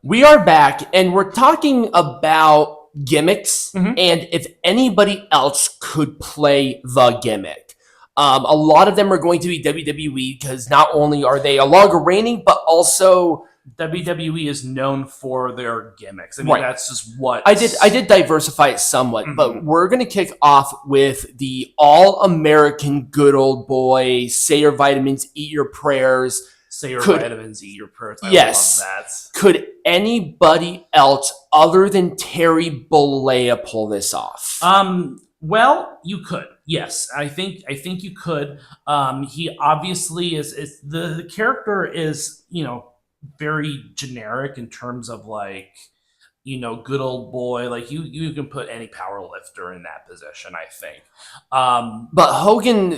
We are back, and we're talking about gimmicks and if anybody else could play the gimmick. A lot of them are going to be WWE because not only are they a longer reigning, but also WWE is known for their gimmicks. I mean, that's just what I did diversify it somewhat, but we're gonna kick off with the all-American good old boy. Say your vitamins, eat your prayers. Say your vitamins, eat your prayers. I love that. Could anybody else other than Terry Bollea pull this off? Well, you could. Yes, I think you could. He obviously is the character is, very generic in terms of good old boy. Like you can put any power lifter in that position, I think. But Hogan,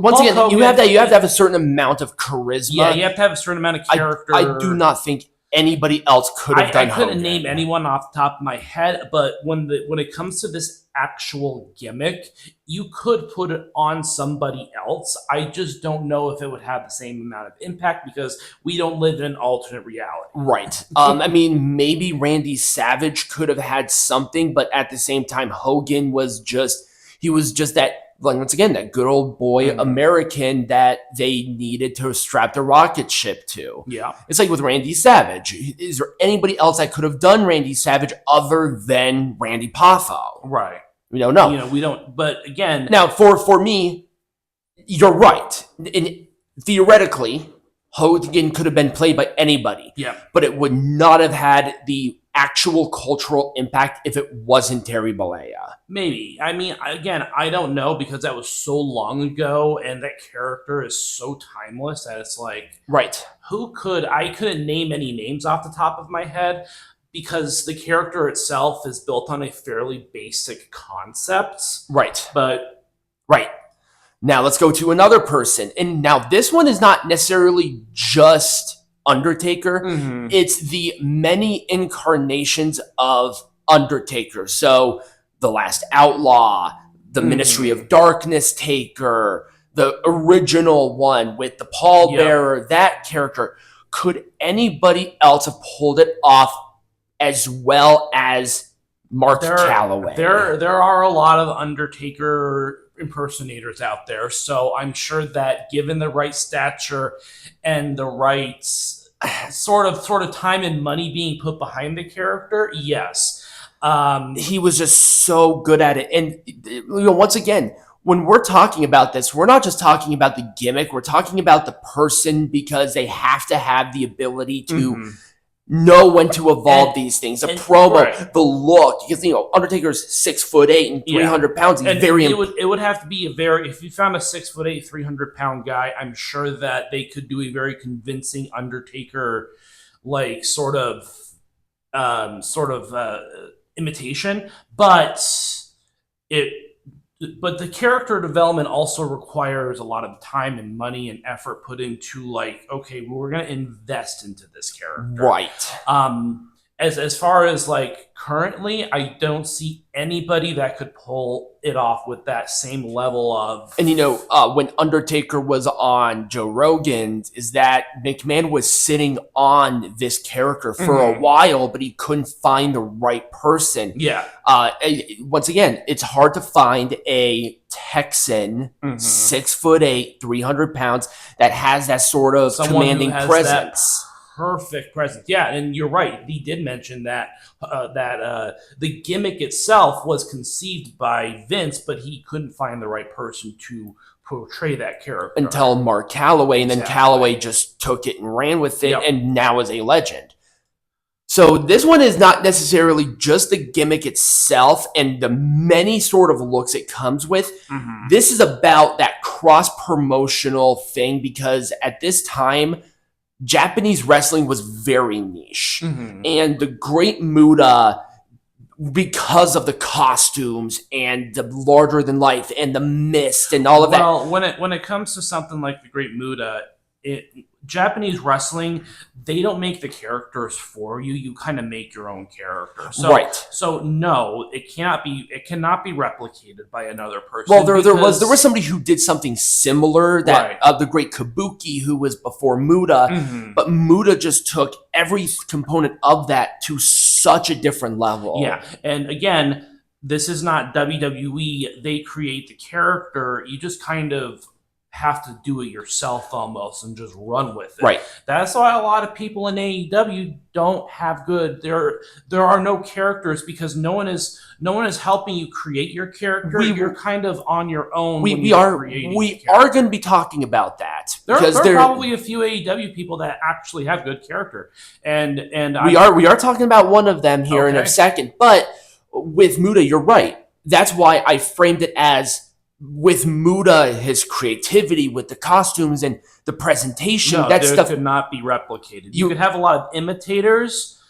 once again, Hogan, you have to have a certain amount of charisma. Yeah, you have to have a certain amount of character. I do not think anybody else could have done. I couldn't name anyone off the top of my head, but when it comes to this actual gimmick, you could put it on somebody else. I just don't know if it would have the same amount of impact because we don't live in an alternate reality. Right. I mean, maybe Randy Savage could have had something, but at the same time, Hogan was just that, once again, that good old boy American that they needed to strap the rocket ship to. Yeah. It's like with Randy Savage. Is there anybody else that could have done Randy Savage other than Randy Poffo? Right. We don't know. We don't. But again, now for me, you're right. And theoretically, Hogan could have been played by anybody. Yeah. But it would not have had the actual cultural impact if it wasn't Terry Bollea. Maybe. I mean, again, I don't know because that was so long ago and that character is so timeless that it's like, right. I couldn't name any names off the top of my head because the character itself is built on a fairly basic concept. Right. But right. Now let's go to another person. And now this one is not necessarily just Undertaker. It's the many incarnations of Undertaker. So the Last Outlaw, the Ministry of Darkness Taker, the original one with the pallbearer, that character. Could anybody else have pulled it off as well as Mark Callaway? There are a lot of Undertaker impersonators out there, so I'm sure that given the right stature and the right sort of time and money being put behind the character, yes. He was just so good at it. And once again, when we're talking about this, we're not just talking about the gimmick, we're talking about the person because they have to have the ability to know when to evolve these things. The promo, the look, because Undertaker's 6'8" and 300 pounds. And it would have to be if you found a 6'8", 300-pound guy, I'm sure that they could do a very convincing Undertaker, sort of imitation, but the character development also requires a lot of time and money and effort put into okay, we're going to invest into this character. Right. As far as currently, I don't see anybody that could pull it off with that same level of. And when Undertaker was on Joe Rogan's, is that McMahon was sitting on this character for a while, but he couldn't find the right person. Yeah. Once again, it's hard to find a Texan, 6'8", 300 pounds that has that sort of commanding presence. Perfect presence. Yeah, and you're right. He did mention that the gimmick itself was conceived by Vince, but he couldn't find the right person to portray that character. Until Mark Callaway, and then Callaway just took it and ran with it, and now is a legend. So this one is not necessarily just the gimmick itself and the many sort of looks it comes with. This is about that cross-promotional thing because at this time, Japanese wrestling was very niche. And the Great Muta, because of the costumes and the larger than life and the mist and all of that. Well, when it comes to something like the Great Muta, Japanese wrestling, they don't make the characters for you. You kind of make your own character. Right. So no, it cannot be replicated by another person. Well, there was somebody who did something similar, that Right. the great Kabuki, who was before Muda, Mhm. but Muda just took every component of that to such a different level. Yeah, and again, this is not WWE. They create the character. You just kind of have to do it yourself almost and just run with it. Right. That's why a lot of people in AEW don't have good. There are no characters because no one is helping you create your character. You're kind of on your own. We are going to be talking about that. There are probably a few AEW people that actually have good character, and we are talking about one of them here in a second. But with Muda, you're right. That's why I framed it as, with Muda, his creativity with the costumes and the presentation, that stuff could not be replicated. You could have a lot of imitators.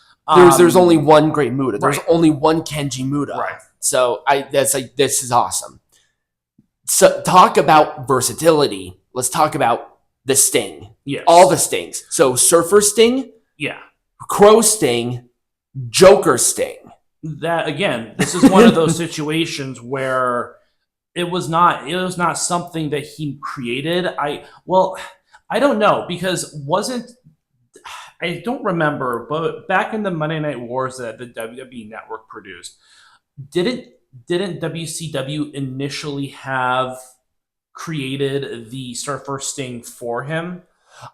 There's only one great Muda. There's only one Kenji Muda. Right. So this is awesome. So talk about versatility. Let's talk about the Sting. Yes. All the Stings. So Surfer Sting. Yeah. Crow Sting. Joker Sting. That again, this is one of those situations where it was not something that he created. I don't know, because I don't remember, but back in the Monday Night Wars that the WWE Network produced, didn't WCW initially have created the Surfer Sting for him?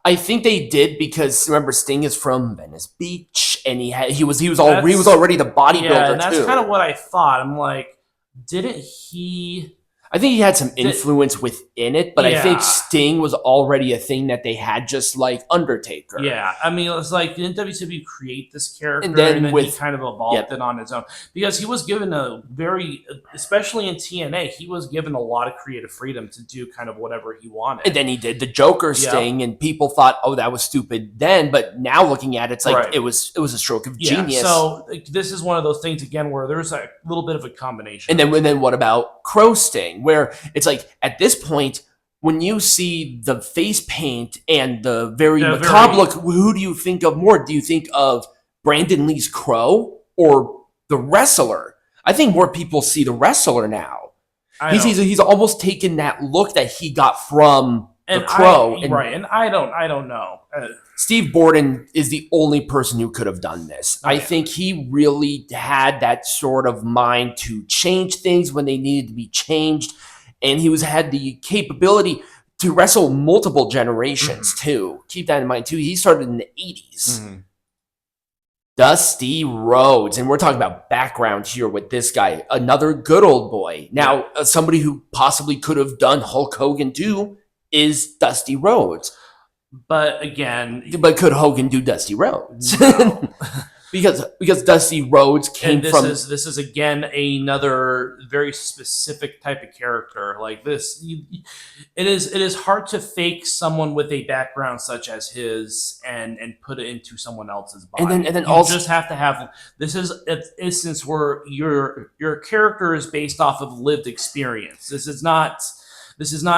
I think they did, because remember, Sting is from Venice Beach, and he was already the bodybuilder too. Yeah, and that's kind of what I thought. I'm like, didn't he? I think he had some influence within it, but I think Sting was already a thing that they had, just like Undertaker. Yeah, I mean, it was like, didn't WCW create this character, and then he kind of evolved it on his own? Because he was given especially in TNA, he was given a lot of creative freedom to do kind of whatever he wanted. And then he did the Joker Sting, and people thought, oh, that was stupid then, but now looking at it, it's like, it was a stroke of genius. So this is one of those things, again, where there's a little bit of a combination. And then what about Crow Sting? Where it's like, at this point, when you see the face paint and the very macabre look, who do you think of more? Do you think of Brandon Lee's Crow or the wrestler? I think more people see the wrestler now. He's almost taken that look that he got from the Crow. And I don't know. Steve Borden is the only person who could have done this. I think he really had that sort of mind to change things when they needed to be changed. And he had the capability to wrestle multiple generations, too. Keep that in mind, too. He started in the 80s. Mm-hmm. Dusty Rhodes. And we're talking about background here with this guy. Another good old boy. Now, somebody who possibly could have done Hulk Hogan, too, is Dusty Rhodes. But again... But could Hogan do Dusty Rhodes? No. because Dusty Rhodes came from... This is again another very specific type of character. Like this, it is hard to fake someone with a background such as his and put it into someone else's body. And then you also just have to have... This is an instance where your character is based off of lived experience. This is not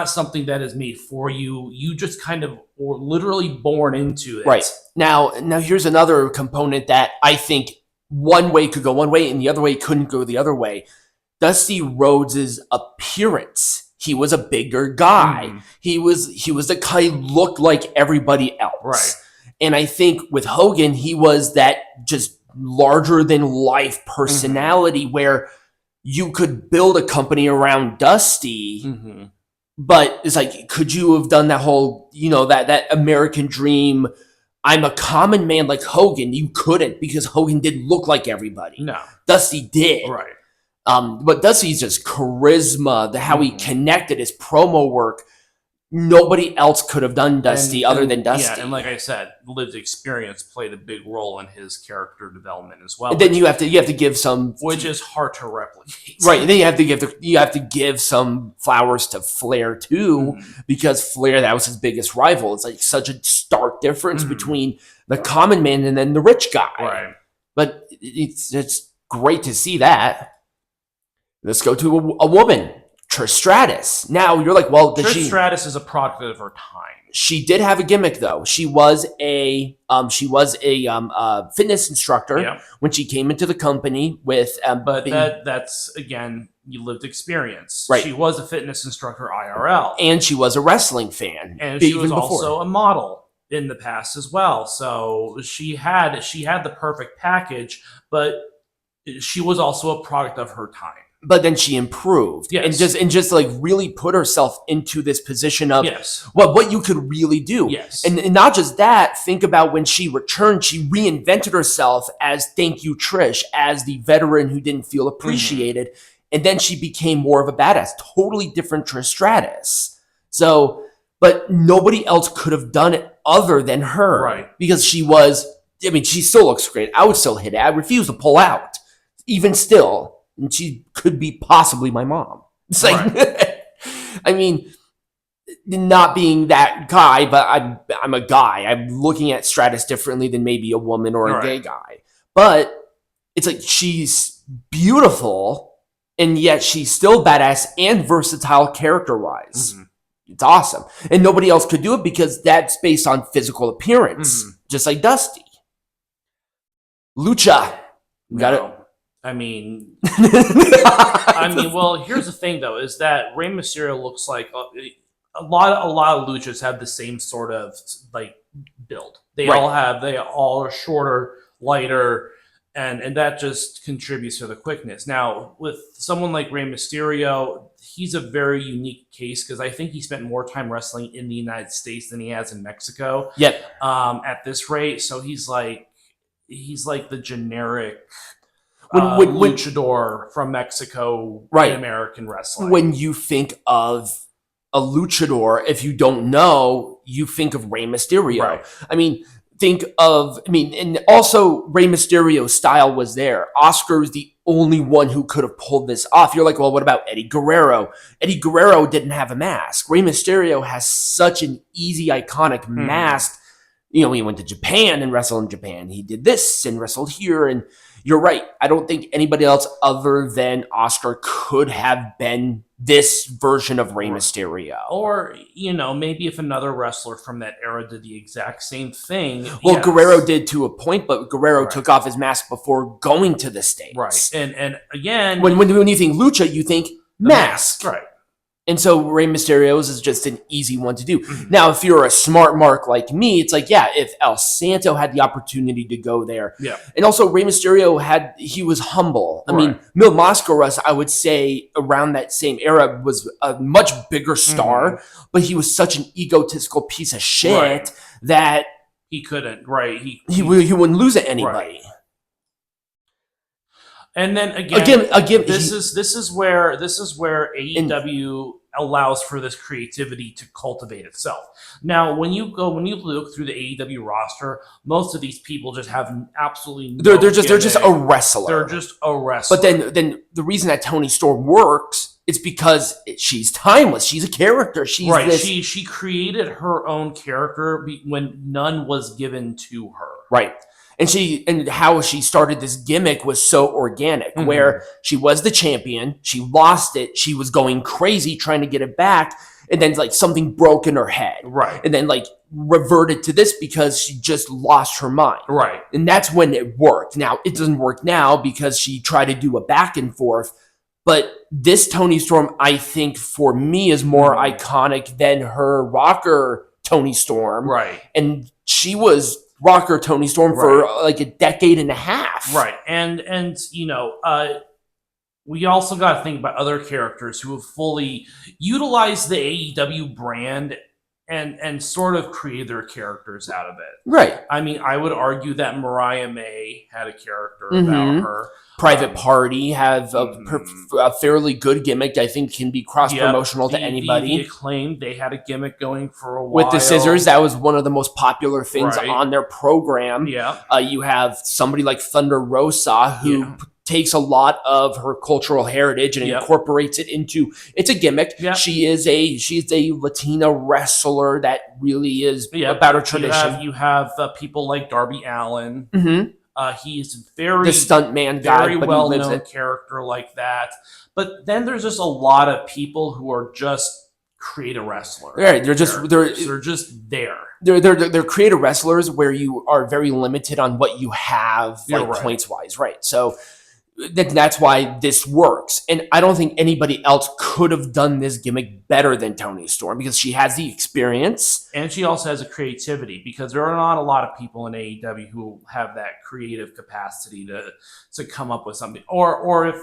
something that is made for you. You just kind of were literally born into it. Right. Now here's another component that I think one way could go one way and the other way couldn't go the other way. Dusty Rhodes' appearance. He was a bigger guy. Mm. He was the guy who looked like everybody else. Right. And I think with Hogan, he was that just larger than life personality where you could build a company around Dusty. Mm-hmm. But it's like, could you have done that whole, that American dream? I'm a common man like Hogan. You couldn't, because Hogan didn't look like everybody. No. Dusty did. Right. But Dusty's just charisma, how he connected, his promo work. Nobody else could have done Dusty other than Dusty. Yeah, and like I said, lived experience played a big role in his character development as well. And then you have to give some, which is hard to replicate. Right. And then you have to give some flowers to Flair too, because Flair, that was his biggest rival. It's like such a stark difference between the common man and then the rich guy. Right. But it's great to see that. Let's go to a woman. Trish Stratus. Now you're like, well, Trish Stratus is a product of her time. she did have a gimmick though. She was a fitness instructor when she came into the company with. But that's again, you lived experience. Right. She was a fitness instructor IRL, and she was a wrestling fan, and she was also a model in the past as well. So she had the perfect package, but she was also a product of her time. But then she improved, and just like really put herself into this position of what you could really do. And not just that. Think about when she returned, she reinvented herself as thank you, Trish, as the veteran who didn't feel appreciated, and then she became more of a badass, totally different Trish Stratus. So, but nobody else could have done it other than her, right? Because she was. I mean, she still looks great. I would still hit it. I refuse to pull out, even still. And she could be possibly my mom. It's like, I mean, not being that guy, but I'm a guy. I'm looking at Stratus differently than maybe a woman or a gay guy. But it's like she's beautiful, and yet she's still badass and versatile character-wise. It's awesome. And nobody else could do it because that's based on physical appearance, just like Dusty. Lucha. Got it. I mean, well, here's the thing though, is that Rey Mysterio looks like a lot of luchas have the same sort of like build. They all are shorter, lighter, and that just contributes to the quickness. Now, with someone like Rey Mysterio, he's a very unique case because I think he spent more time wrestling in the United States than he has in Mexico. At this rate, so he's like the generic luchador from Mexico in American wrestling. When you think of a luchador, if you don't know, you think of Rey Mysterio. I mean, and also Rey Mysterio's style was there. Oscar is the only one who could have pulled this off. You're like, well, what about Eddie Guerrero? Eddie Guerrero didn't have a mask. Rey Mysterio has such an easy, iconic mask. You know, he went to Japan and wrestled in Japan. He did this and wrestled here. And you're right. I don't think anybody else other than Oscar could have been this version of Rey Mysterio. Or, you know, maybe if another wrestler from that era did the exact same thing. Well, Guerrero did to a point, but Guerrero took off his mask before going to the States. And again, when you think lucha, you think mask. And so Rey Mysterio's is just an easy one to do. Now, if you're a smart mark like me, it's like, if El Santo had the opportunity to go there. And also Rey Mysterio he was humble. I mean, Mil Mascaras, I would say around that same era was a much bigger star, but he was such an egotistical piece of shit that he couldn't, he wouldn't lose at anybody. And then again, this is where AEW allows for this creativity to cultivate itself. Now, when you look through the AEW roster, most of these people just have absolutely no they're just a wrestler. They're just a wrestler. But then the reason that Toni Storm works is because she's timeless. She's a character. She's She created her own character when none was given to her. And how she started this gimmick was so organic, where she was the champion, she lost it, she was going crazy trying to get it back, and then like something broke in her head. And then like reverted to this because she just lost her mind. And that's when it worked. Now, it doesn't work now because she tried to do a back and forth, but this Toni Storm, I think, for me, is more iconic than her rocker Toni Storm. And she was rocker Toni Storm for like a decade and a half. And you know, we also got to think about other characters who have fully utilized the AEW brand and sort of created their characters out of it. I mean, I would argue that Mariah May had a character about her. Private Party have a fairly good gimmick. I think can be cross-promotional to anybody. The Acclaimed, they had a gimmick going for a while. With the scissors, that was one of the most popular things on their program. You have somebody like Thunder Rosa who takes a lot of her cultural heritage and incorporates it into it's a gimmick. She's a Latina wrestler that really is about her tradition. You have people like Darby Allin. He's the stuntman guy, very well-known character like that. But then there's just a lot of people who are just create a wrestler. Right, they're just there. They're creative wrestlers where you are very limited on what you have, like points wise, right? So that's why this works, and I don't think anybody else could have done this gimmick better than Toni Storm because she has the experience and she also has a creativity, because there are not a lot of people in AEW who have that creative capacity to come up with something, or if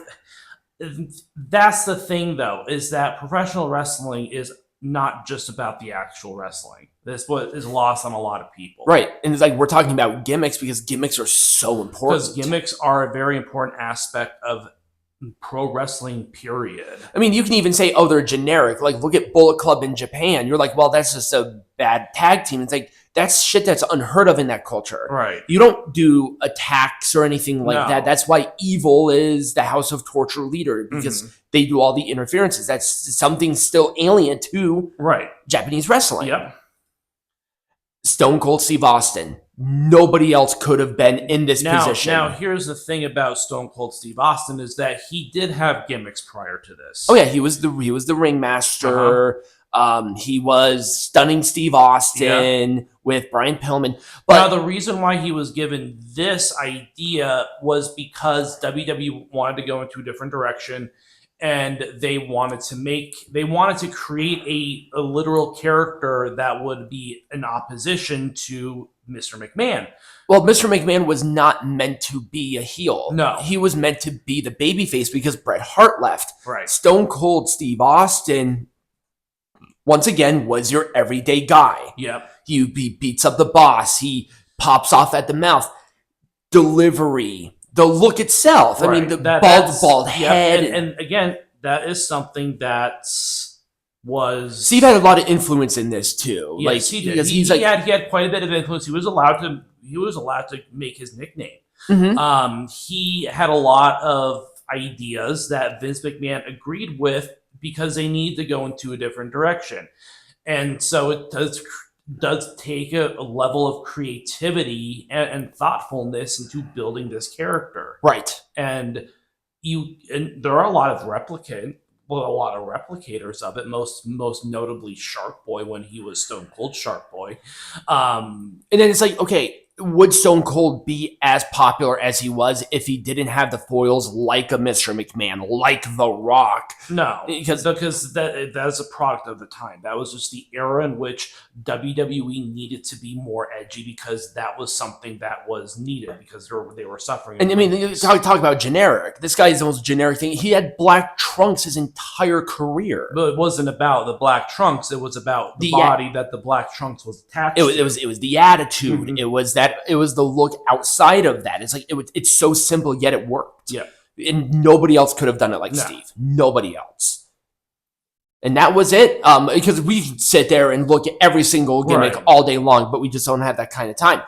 that's the thing, though, is that professional wrestling is not just about the actual wrestling. That's what is lost on a lot of people. Right. And it's like we're talking about gimmicks because gimmicks are so important. Because gimmicks are a very important aspect of pro wrestling, period. I mean, you can even say, oh, they're generic. Like, look at Bullet Club in Japan. You're like, well, that's just a bad tag team. It's like, that's shit that's unheard of in that culture. Right. You don't do attacks or anything like that. That's why Evil is the House of Torture leader, because they do all the interferences. That's something still alien to Japanese wrestling. Yep. Stone Cold Steve Austin. Nobody else could have been in this position. Now, here's the thing about Stone Cold Steve Austin is that he did have gimmicks prior to this. Oh yeah, he was the ringmaster. He was Stunning Steve Austin with Brian Pillman. But now, the reason why he was given this idea was because WWE wanted to go into a different direction, and they wanted to create a literal character that would be in opposition to Mr. McMahon. Well, Mr. McMahon was not meant to be a heel. No. He was meant to be the babyface because Bret Hart left. Right. Stone Cold Steve Austin, once again, was your everyday guy. Yep. He beats up the boss. He pops off at the mouth. Delivery. The look itself. Right. I mean, the bald head. And again, that is something that was... Steve had a lot of influence in this, too. Yes, he did. He had quite a bit of influence. He was allowed to make his nickname. Mm-hmm. He had a lot of ideas that Vince McMahon agreed with because they need to go into a different direction. And so it does take a level of creativity and thoughtfulness into building this character. Right. And there are a lot of replicators of it, most notably Shark Boy when he was Stone Cold Shark Boy. And then it's like, okay, would Stone Cold be as popular as he was if he didn't have the foils like a Mr. McMahon, like The Rock? No, because that's a product of the time. That was just the era in which WWE needed to be more edgy because that was something that was needed because they were suffering. And I mean, talk about generic. This guy is the most generic thing. He had black trunks his entire career. But it wasn't about the black trunks. It was about the body that the black trunks was attached to. It was the attitude. Mm-hmm. It was the look outside of that. It's like it's so simple yet it worked. Yeah. And nobody else could have done it like Steve. Nobody else. And that was it. Because we sit there and look at every single gimmick all day long, but we just don't have that kind of time.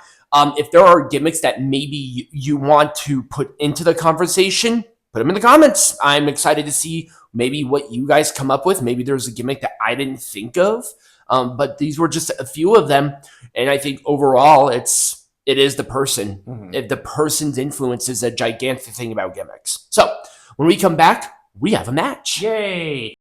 If there are gimmicks that maybe you want to put into the conversation, put them in the comments. I'm excited to see maybe what you guys come up with. Maybe there's a gimmick that I didn't think of. But these were just a few of them. And I think overall it is the person. Mm-hmm. The person's influence is a gigantic thing about gimmicks. So when we come back, we have a match. Yay!